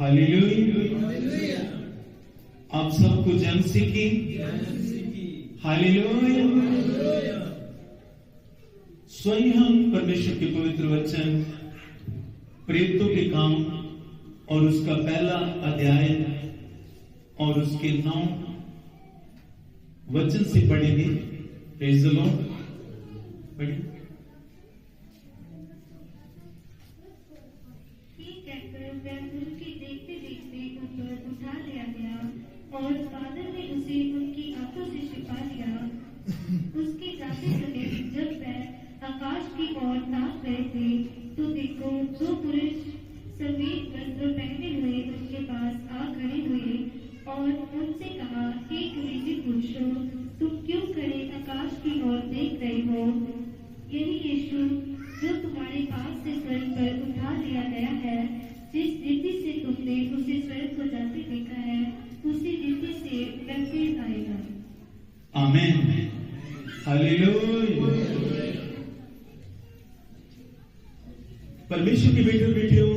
Hallelujah. आप सबको जन्म से की हालेलुया। स्वयं हम परमेश्वर के पवित्र वचन प्रेरितों के काम और उसका पहला अध्याय और उसके 9 वचन से पढ़ेंगे। Praise the Lord. पढ़िए। उठा लिया गया और बादल ने उसे उनकी आंखों से छिपा लिया। उसके जाते समय जब वह आकाश की ओर ताक रहे थे तो देखो 2 पुरुष सफेद वस्त्र पहने हुए उनके पास आ खड़े हुए और उनसे कहा, हे घृणित पुरुषों, तुम क्यों खड़े आकाश की ओर देख रहे हो? यही यीशु जो तुम्हारे पास से स्वर्ग पर उठा लिया गया है, जिस रीति से तुमने उसे स्वर्ग को जाते देखा है, उसी रीति से वह फिर आएगा। आमीन। हालेलुया। परमेश्वर के बेटे बेटियों,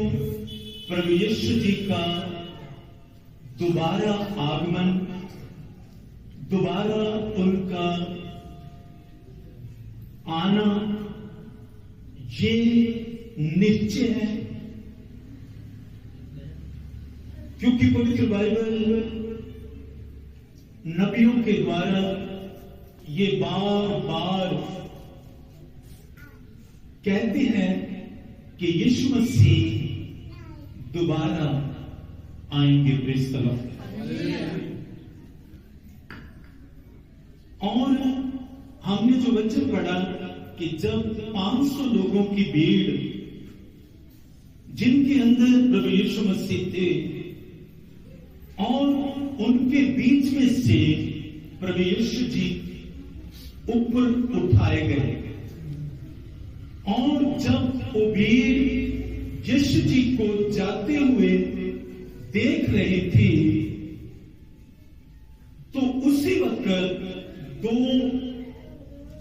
प्रभु यीशु जी का दोबारा आगमन, दोबारा उनका आना, ये निश्चय है, क्योंकि पवित्र बाइबल नबियों के द्वारा ये बार बार कहते हैं कि यीशु मसीह दोबारा आएंगे। Praise the Lord. और हमने जो वचन पढ़ा कि जब 500 लोगों की भीड़ जिनके अंदर प्रभु यीशु मसीह थे और उनके बीच में से प्रभु यीशु जी ऊपर उठाए गए, और जब वो भीड़ यीशु जी को जाते हुए देख रही थी तो उसी वक्त 2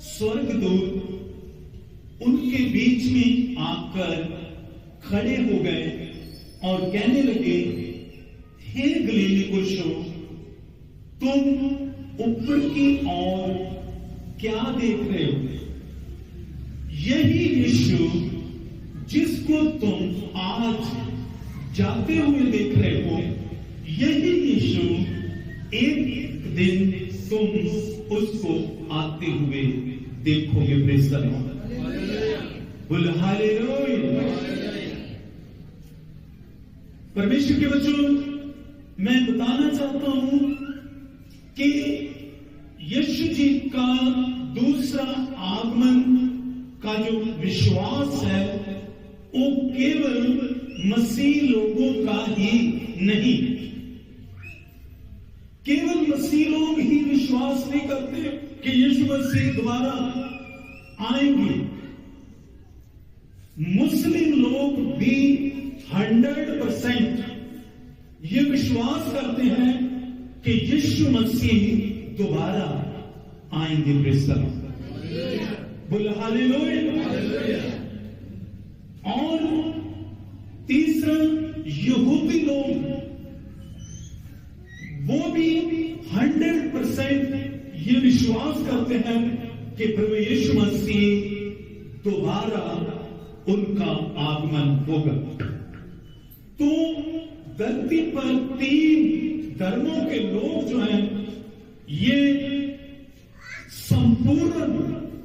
स्वर्गदूत उनके बीच में आकर खड़े हो गए और कहने लगे, हे गलीली पुरुषों, तुम ऊपर की ओर क्या देख रहे हो? यही यीशु जिसको तुम आज जाते हुए देख रहे हो, यही यीशु एक दिन तुम उसको आते हुए देखोगे। Praise the lord. बोल हालेलुया। परमेश्वर के बच्चों, मैं बताना चाहता हूं कि यीशु जी का दूसरा आगमन का जो विश्वास है वो केवल मसीह लोगों का ही नहीं। केवल मसीह लोग ही विश्वास नहीं करते कि यीशु मसीह दोबारा आएंगे। मुस्लिम लोग भी 100% ये विश्वास करते हैं कि यीशु मसीह दोबारा आएंगे। Praise the lord. बोल हालेलुया। और तीसरा, यहूदी लोग वो भी 100% ये विश्वास करते हैं कि प्रभु यीशु मसीह दोबारा उनका आगमन होगा। तो धरती पर 3 धर्मों के लोग जो हैं ये संपूर्ण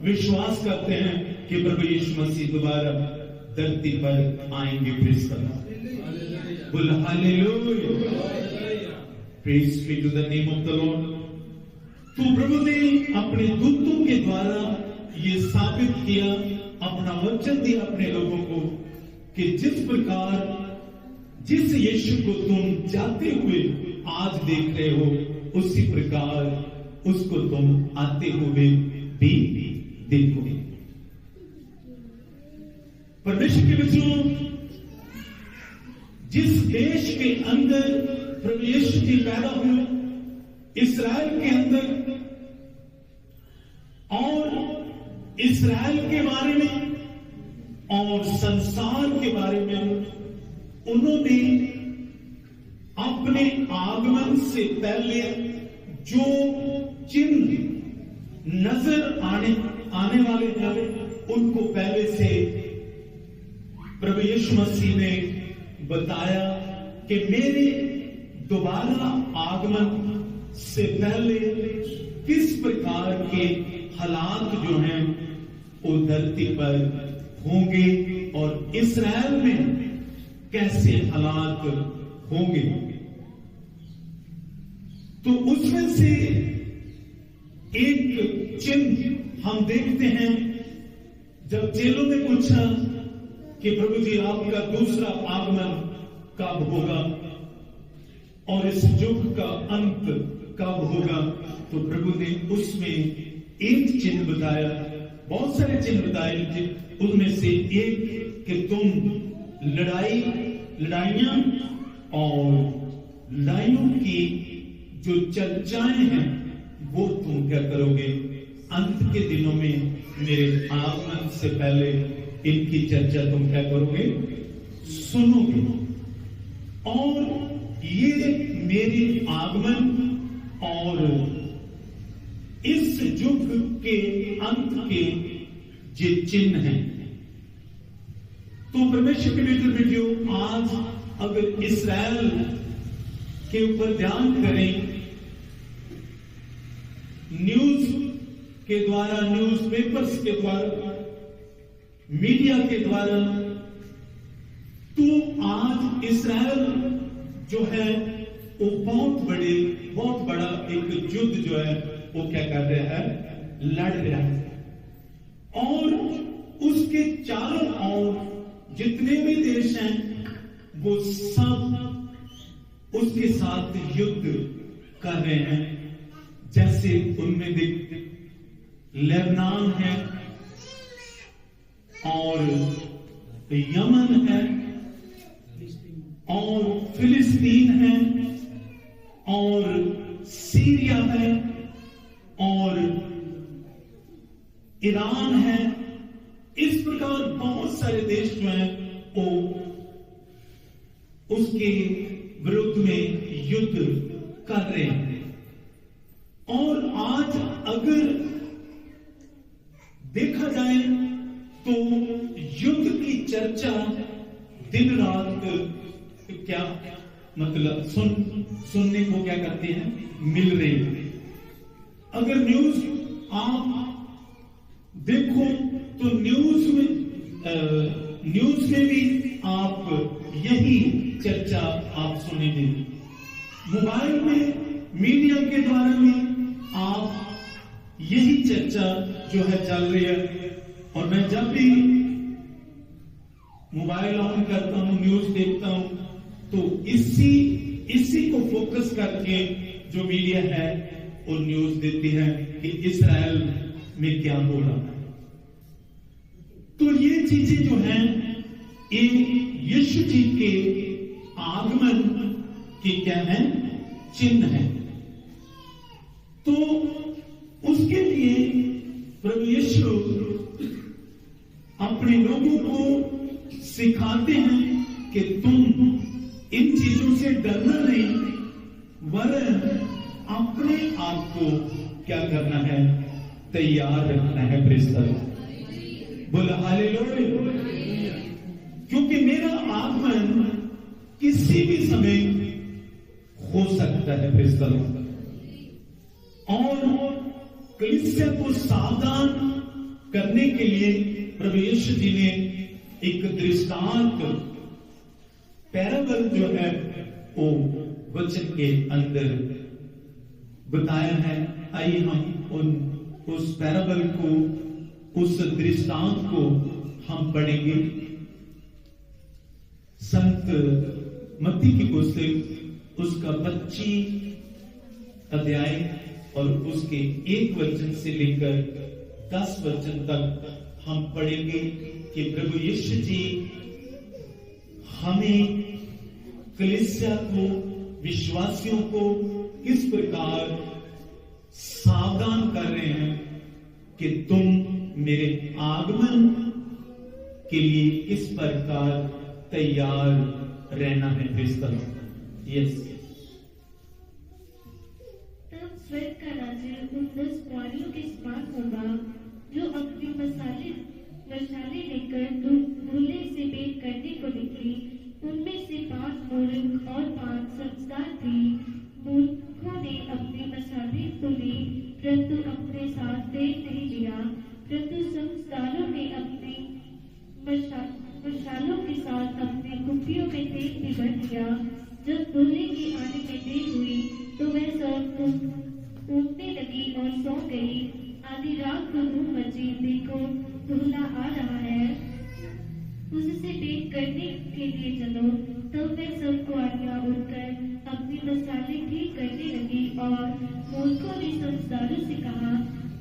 विश्वास करते हैं कि प्रभु यीशु मसीह दोबारा धरती पर आएंगे। Praise the lord. बोल hallelujah. Praise be to the name of the lord. तो प्रभु ने अपने दूतों के द्वारा ये साबित किया, अपना वचन दिया अपने लोगों को कि जिस प्रकार जिस यीशु को तुम जाते हुए आज देख रहे हो, उसी प्रकार उसको तुम आते हुए भी देखोगे। परमेश्वर के बच्चों, जिस देश के अंदर प्रभु यीशु जी पैदा हुए, इस्राएल के अंदर, और इस्राएल के बारे में और संसार के बारे में उन्होंने अपने आगमन से पहले जो चिन्ह नजर आने वाले हैं उनको पहले से प्रभु यीशु मसीह ने बताया कि मेरे दोबारा आगमन से पहले किस प्रकार के हालात जो हैं वो धरती पर होंगे और इस्राएल में कैसे हालात होंगे। तो उसमें से एक चिन्ह हम देखते हैं, जब चेलों ने पूछा कि प्रभु जी आपका दूसरा आगमन कब होगा और इस युग का अंत कब होगा, तो प्रभु ने उसमें एक चिन्ह बताया, बहुत सारे चिन्ह बताए, उनमें से एक कि तुम लड़ाइयां और लड़ाइयों की जो चर्चाएं हैं वो तुम क्या करोगे, अंत के दिनों में मेरे आगमन से पहले इनकी चर्चा तुम क्या करोगे, सुनोगे। और ये मेरे आगमन और इस युग के अंत के ये चिन्ह हैं। तो परमेश्वर के बेटे आज अगर इस्राएल के ऊपर ध्यान करें, न्यूज के द्वारा, न्यूज़पेपर्स के द्वारा, मीडिया के द्वारा, तो आज इस्राएल जो है वो बहुत बड़ा एक युद्ध जो है वो क्या कर रहा है, लड़ रहा है। और उसके चारों ओर जितने भी देश हैं वो सब उसके साथ युद्ध कर रहे हैं। जैसे उनमें लेबनान है और यमन है और फिलिस्तीन है और सीरिया है और ईरान है। इस प्रकार बहुत सारे देश जो हैं वो उसके विरुद्ध में युद्ध कर रहे हैं। और आज अगर देखा जाए तो युद्ध की चर्चा दिन रात क्या मतलब सुनने को क्या करते हैं, मिल रही है। अगर न्यूज आप देखो तो न्यूज में भी आप यही चर्चा आप सुनेंगे, मोबाइल में मीडिया के द्वारा भी आप यही चर्चा जो है चल रही है। और मैं जब भी मोबाइल ऑन करता हूं, न्यूज देखता हूं, तो इसी को फोकस करके जो मीडिया है वो न्यूज देती है कि इस्राएल में क्या हो रहा है। तो ये चीजें जो हैं ये यीशु जी के आगमन की क्या है, चिन्ह है। तो उसके लिए प्रभु यीशु अपने लोगों को सिखाते हैं कि तुम इन चीजों से डरना नहीं, वरन अपने आप को क्या करना है, तैयार रखना है। प्रेज़ द लॉर्ड, बोला हालेलुया। क्योंकि मेरा आगमन किसी भी समय हो सकता है। Praise the Lord. और कलीसिया को सावधान करने के लिए प्रभु यीशु जी ने एक दृष्टांत, पैराबल जो है वो वचन के अंदर बताया है। आइए हम उस पैराबल को, उस दृष्टांत को हम पढ़ेंगे। संत मत्ती की पुस्तक उसका 25 अध्याय और उसके 1 वचन से लेकर 10 वचन तक हम पढ़ेंगे कि प्रभु यीशु जी हमें, कलीसिया को, विश्वासियों को किस प्रकार सावधान कर रहे हैं कि तुम मेरे आगमन के लिए किस प्रकार तैयार रहना है। यस, स्वर्ग का राज्य उन 10 कुंवारियों के समान होगा जो अपनी मशाले लेकर दूल्हे से भेंट करने को निकली। उनमें से 5 मूर्ख और 5 समझदार थे। मूर्खों ने अपनी मशालें तो ली, परंतु अपने साथ तेल नहीं लिया, परंतु समझदारों ने अपनी मशालों के साथ अपने कुप्पियों में तेल भी भर लिया। जब दूल्हे के आने में देर हुई तो वह सब ऊँघने लगी और सो गई। आधी रात को धूम मची, देखो दूल्हा आ रहा है, उससे भेंट करने के लिए चलो। तब वह सब कुंवारियां उठकर अपनी मशालें ठीक करने लगी। और मूर्खों ने समझदारों से कहा,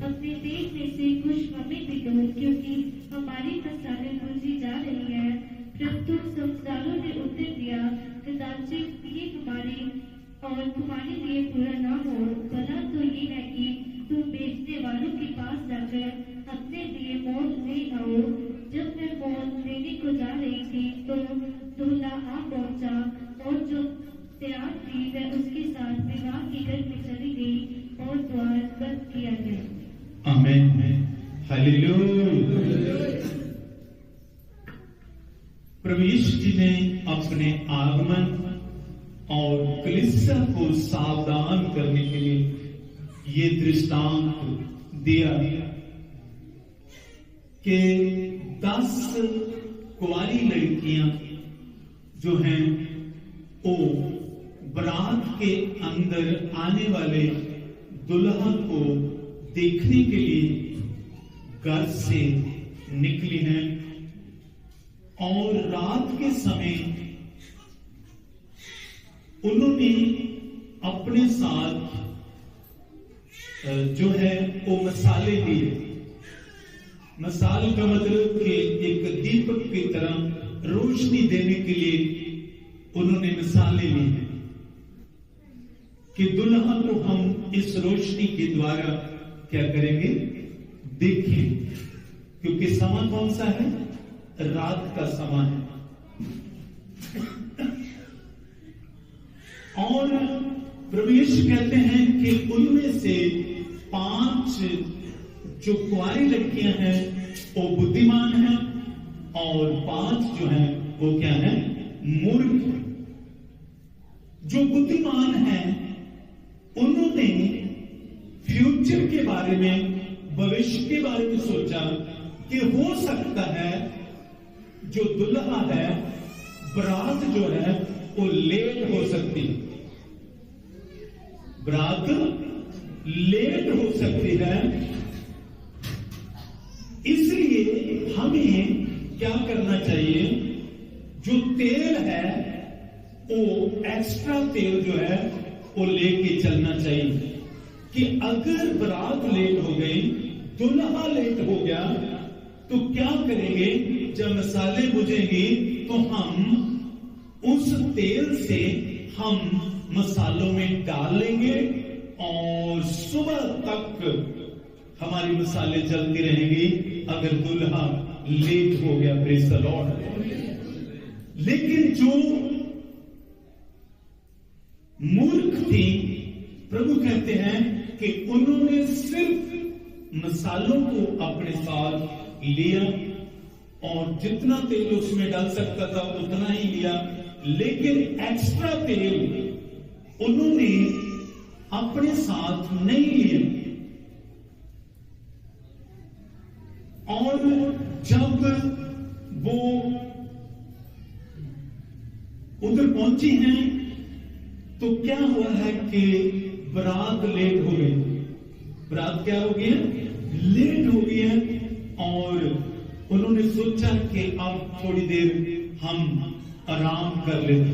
अपने तेल में से कुछ हमें भी दो, क्योंकि हमारी मशालें बुझी जा रही है। परंतु समझदारों ने उत्तर दिया, कदाचित ये हमारी और तुम्हारे लिए पूरा ना हो। भला तो ये है कि तुम बेचने वालों के पास जाकर अपने लिए मोल ले आओ। जब मैं मोल लेने को जा रही थी तो दूल्हा आ पहुंचा, और जो तैयार थी वह उसके साथ विवाह के घर में चली गई और द्वार बंद किया गया। आमीन, हालेलुया। प्रभु यीशु जी ने अपने आगमन और कलीसिया को सावधान करने के लिए ये दृष्टांत दिया कि 10 कुंवारी लड़कियां जो हैं वो बारात के अंदर आने वाले दुल्हा को देखने के लिए घर से निकली हैं और रात के समय उन्होंने अपने साथ जो है वो मसाले लिए। मसाल का मतलब कि एक दीपक की तरह रोशनी देने के लिए उन्होंने मसाले ली हैं कि दुल्हा को हम इस रोशनी के द्वारा क्या करेंगे, देखें, क्योंकि समय कौन सा है, रात का समय है। और प्रभु यीशु कहते हैं कि उनमें से 5 जो कुंवारी लड़कियां हैं वो बुद्धिमान हैं और 5 जो हैं वो क्या है, मूर्ख। जो बुद्धिमान हैं उन्होंने फ्यूचर के बारे में, भविष्य के बारे में सोचा कि हो सकता है जो दुल्हा है, बारात जो है वो लेट हो सकती है, बारात लेट हो सकती है। इसलिए हमें क्या करना चाहिए, जो तेल है वो एक्स्ट्रा तेल जो है वो लेके चलना चाहिए कि अगर बारात लेट हो गई, दुल्हा लेट हो गया तो क्या करेंगे, जब मसाले बुझेंगी तो हम उस तेल से हम मसालों में डाल लेंगे और सुबह तक हमारी मसाले जलती रहेंगी अगर दुल्हा लेट हो गया। Praise the Lord. लेकिन जो मूर्ख थी, प्रभु कहते हैं कि उन्होंने सिर्फ मसालों को अपने साथ लिया और जितना तेल उसमें डाल सकता था उतना ही लिया, लेकिन एक्स्ट्रा तेल उन्होंने अपने साथ नहीं लिया। और जब वो उधर पहुंची हैं तो क्या हुआ है कि बारात लेट हो गई। बारात क्या हो गई है, लेट हो गई है। और उन्होंने सोचा कि अब थोड़ी देर हम आराम कर लेते,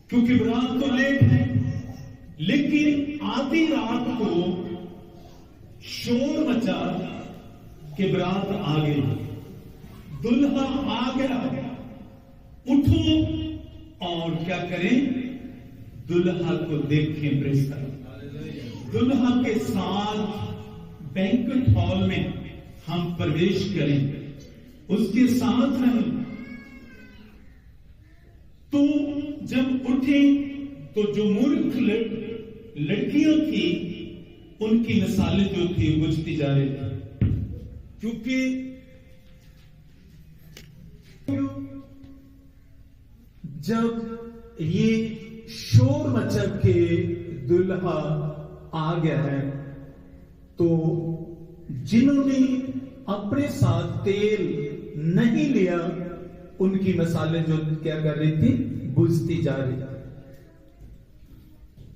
क्योंकि बारात तो लेट है। लेकिन आधी रात को शोर मचा कि बारात आ गई, दुल्हा आ गया, उठो और क्या करें, दुल्हा को देखें। Praise the Lord. दुल्हा के साथ बैंक्वेट हॉल में हम प्रवेश करें, उसके साथ रहें। तो जब उठे तो जो मूर्ख लड़कियों की उनकी मिसालें जो थी बुझती जा रही थी, क्योंकि जब ये शोर मचा के दुल्हा आ गया है, तो जिन्होंने अपने साथ तेल नहीं लिया, उनकी मसालें जो क्या कर रही थी, बुझती जा रही थी।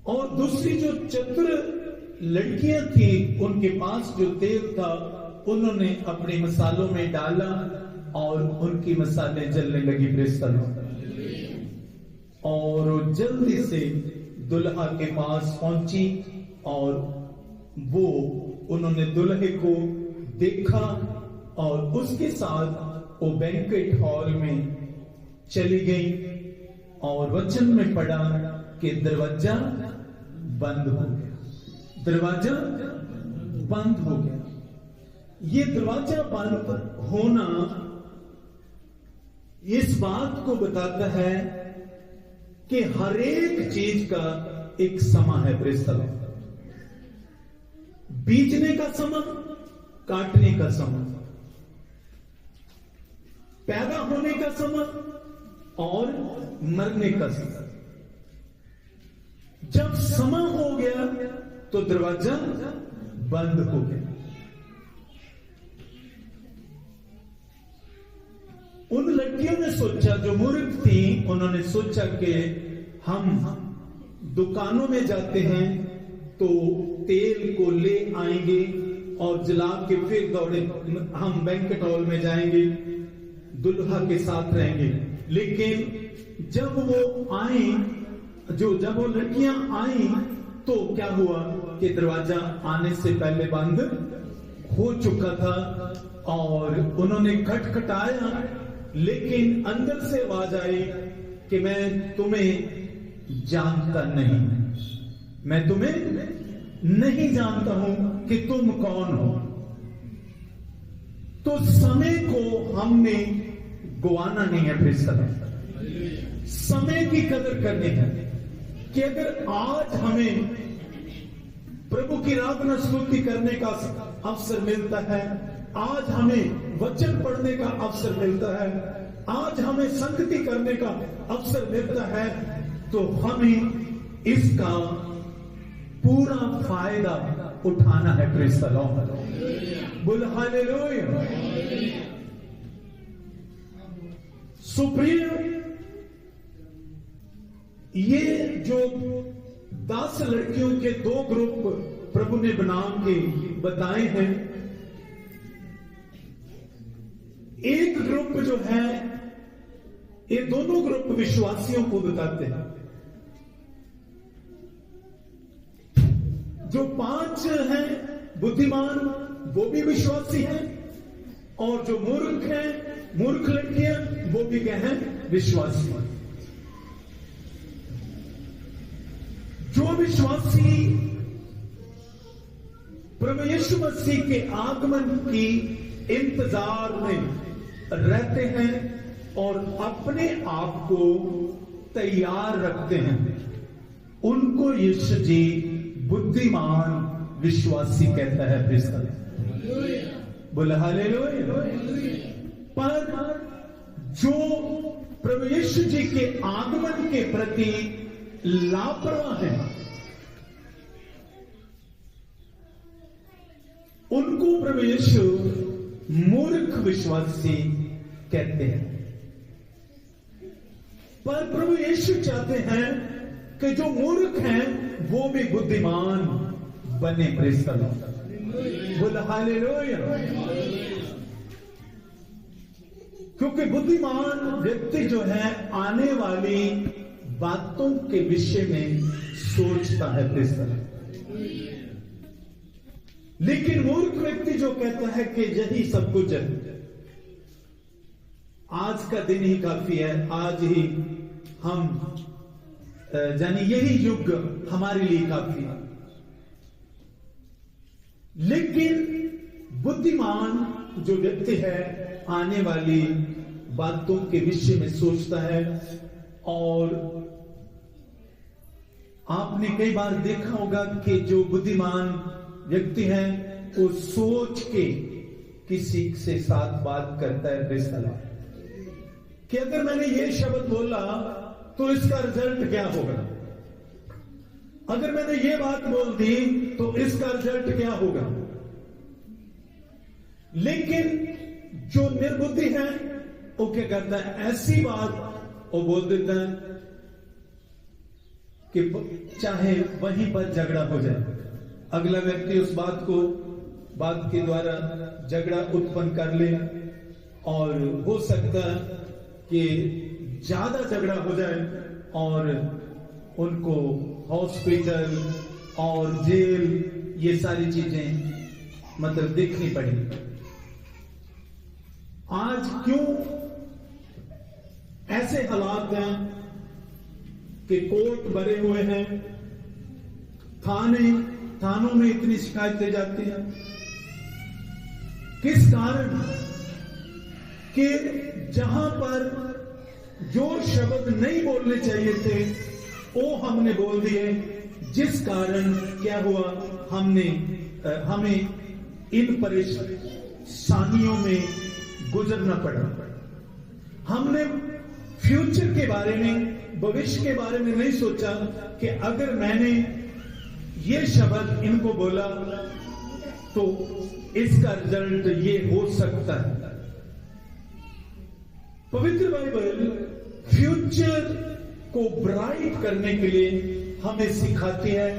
और दूसरी जो चतुर लड़कियां थी, उनके पास जो तेल था उन्होंने अपने मसालों में डाला और उनकी मसाले जलने लगी। Praise the Lord. और जल्दी से दुल्हा के पास पहुंची और वो उन्होंने दुल्हे को देखा और उसके साथ वो बैंक्वेट हॉल में चली गई और वचन में पढ़ा कि दरवाजा बंद हो गया। दरवाजा बंद हो गया। ये दरवाजा बंद होना इस बात को बताता है कि हर एक चीज का एक समय है। Praise the Lord. बीजने का समय, काटने का समय, पैदा होने का समय और मरने का समय। जब समय हो गया तो दरवाजा बंद हो गया। उन लड़कियों ने सोचा, जो मूर्ख थी, उन्होंने सोचा कि हम दुकानों में जाते हैं तो तेल को ले आएंगे और जला के फिर दौड़े हम बैंक्वेट हॉल में जाएंगे, दुल्हा के साथ रहेंगे। लेकिन जब वो आए, जब वो लड़कियां आई, तो क्या हुआ कि दरवाजा आने से पहले बंद हो चुका था और उन्होंने खटखटाया, लेकिन अंदर से आवाज आई कि मैं तुम्हें जानता नहीं, मैं तुम्हें नहीं जानता हूं कि तुम कौन हो। तो समय को हमने गवाना नहीं है। Praise the Lord. समय की कदर करनी है कि अगर आज हमें प्रभु की आराधना स्तुति करने का अवसर मिलता है, आज हमें वचन पढ़ने का अवसर मिलता है, आज हमें संगति करने का अवसर मिलता है, तो हमें इसका पूरा फायदा उठाना है। Praise the lord. बोल हालेलुया। सुप्रिय, ये जो 10 लड़कियों के 2 ग्रुप प्रभु ने बना के बताए हैं। एक ग्रुप जो है, ये दोनों ग्रुप विश्वासियों को बताते हैं। जो 5 हैं बुद्धिमान, वो भी विश्वासी हैं, और जो मूर्ख हैं, मूर्ख लड़कियां, वो भी क्या हैं, विश्वासी। जो विश्वासी प्रभु यीशु मसीह के आगमन की इंतजार में रहते हैं और अपने आप को तैयार रखते हैं, उनको यीशु जी बुद्धिमान विश्वासी कहता है। Praise the Lord. बोले हालेलुया। पर जो प्रभु यीशु जी के आगमन के प्रति लापरवाह है, उनको प्रभु यीशु मूर्ख विश्वासी कहते हैं। पर प्रभु यीशु चाहते हैं कि जो मूर्ख हैं वो भी बुद्धिमान बने। Praise the lord. बोल हालेलुया। क्योंकि बुद्धिमान व्यक्ति जो है आने वाली बातों के विषय में सोचता है। Praise the Lord. लेकिन मूर्ख व्यक्ति जो कहता है कि यही सब कुछ है, आज का दिन ही काफी है, आज ही हम यानी यही युग हमारे लिए काफी है। लेकिन बुद्धिमान जो व्यक्ति है आने वाली बातों के विषय में सोचता है और आपने कई बार देखा होगा कि जो बुद्धिमान व्यक्ति है वो सोच के किसी से साथ बात करता है रिश्ता कि अगर मैंने ये शब्द बोला तो इसका रिजल्ट क्या होगा, अगर मैंने ये बात बोल दी तो इसका रिजल्ट क्या होगा। लेकिन जो निर्बुद्धि है वो क्या करता है, ऐसी बात वो बोल देता है कि चाहे वहीं पर झगड़ा हो जाए, अगला व्यक्ति उस बात के द्वारा झगड़ा उत्पन्न कर ले और हो सकता है कि ज्यादा झगड़ा हो जाए और उनको हॉस्पिटल और जेल ये सारी चीजें मतलब देखनी पड़ेगी। आज क्यों ऐसे हालात हैं कि कोर्ट भरे हुए हैं, थानों में इतनी शिकायतें जाती हैं, किस कारण कि जहां पर जो शब्द नहीं बोलने चाहिए थे वो हमने बोल दिए, जिस कारण क्या हुआ, हमें इन परेशानियों में गुजरना पड़ा। हमने फ्यूचर के बारे में, भविष्य के बारे में नहीं सोचा कि अगर मैंने ये शब्द इनको बोला तो इसका रिजल्ट ये हो सकता है। पवित्र बाइबल फ्यूचर को ब्राइट करने के लिए हमें सिखाती है,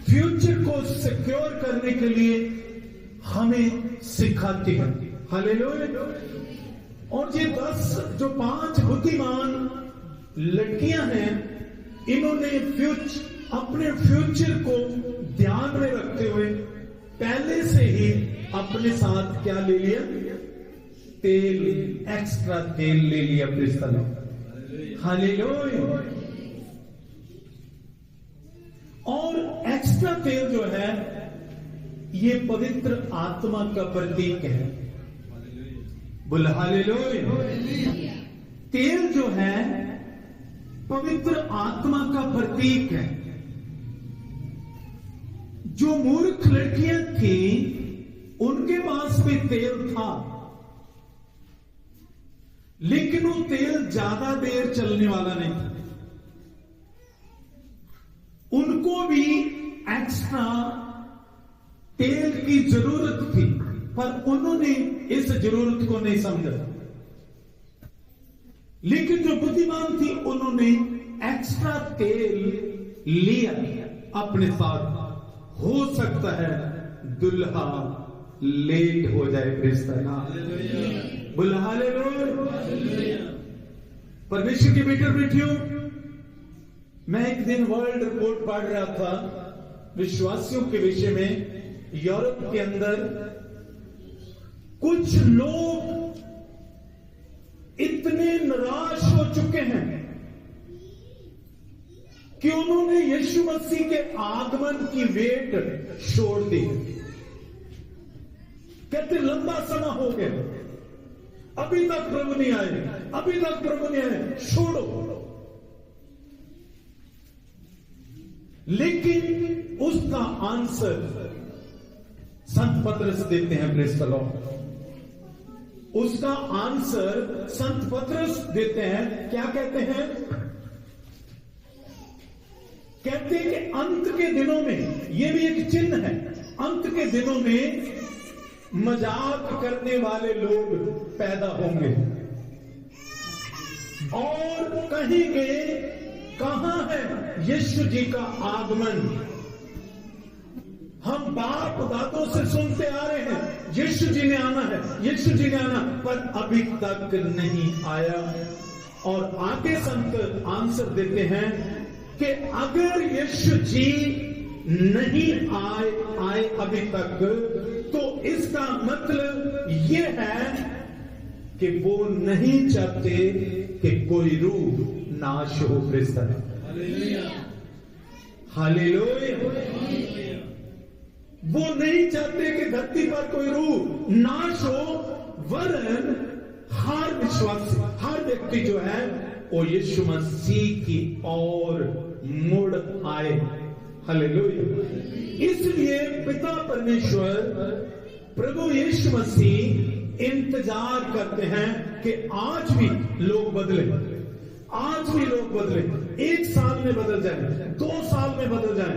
फ्यूचर को सिक्योर करने के लिए हमें सिखाती है। हालेलुया। और ये 5 बुद्धिमान लड़कियां हैं, इन्होंने अपने फ्यूचर को ध्यान में रखते हुए पहले से ही अपने साथ क्या ले लिया, तेल, एक्स्ट्रा तेल ले लिया। Praise the Lord. हालेलुया। और एक्स्ट्रा तेल जो है ये पवित्र आत्मा का प्रतीक है। बोल हालेलुया। तेल जो है पवित्र आत्मा का प्रतीक है। जो मूर्ख लड़कियां थी उनके पास भी तेल था, लेकिन वो तेल ज्यादा देर चलने वाला नहीं था। उनको भी एक्स्ट्रा तेल की जरूरत थी, पर उन्होंने इस जरूरत को नहीं समझा। लेकिन जो बुद्धिमान थी उन्होंने एक्स्ट्रा तेल लिया अपने साथ। हो सकता है दुल्हा लेट हो जाए। बोला हालेलुया। परमेश्वर के बेटे बेटियों, मैं एक दिन वर्ल्ड रिपोर्ट पढ़ रहा था विश्वासियों के विषय में। यूरोप के अंदर कुछ लोग इतने निराश हो चुके हैं कि उन्होंने यीशु मसीह के आगमन की वेट छोड़ दी। कहते लंबा समय हो गया, अभी तक प्रभु नहीं आए, अभी तक प्रभु नहीं आए, छोड़ो। लेकिन उसका आंसर संत पतरस देते हैं। Praise the Lord. उसका आंसर संत पतरस देते हैं। क्या कहते हैं? कहते हैं कि अंत के दिनों में, ये भी एक चिन्ह है, अंत के दिनों में मजाक करने वाले लोग पैदा होंगे और कहेंगे कहां है यीशु जी का आगमन। हम बाप दादों से सुनते आ रहे हैं यीशु जी ने आना है, यीशु जी ने आना, पर अभी तक नहीं आया। और आगे संत आंसर देते हैं कि अगर यीशु जी नहीं आए अभी तक, तो इसका मतलब यह है कि वो नहीं चाहते कि कोई रूह नाश हो। Praise hallelujah. वो नहीं चाहते कि धरती पर कोई रूह नाश हो, वरन हर विश्वासी, हर व्यक्ति जो है वो यीशु मसीह की ओर मुड़ मुहूर्त आए। हालेलुया। इसलिए पिता परमेश्वर प्रभु यीशु मसीह इंतजार करते हैं कि आज भी लोग बदले, आज भी लोग बदले। 1 साल में बदल जाए, 2 साल में बदल जाए,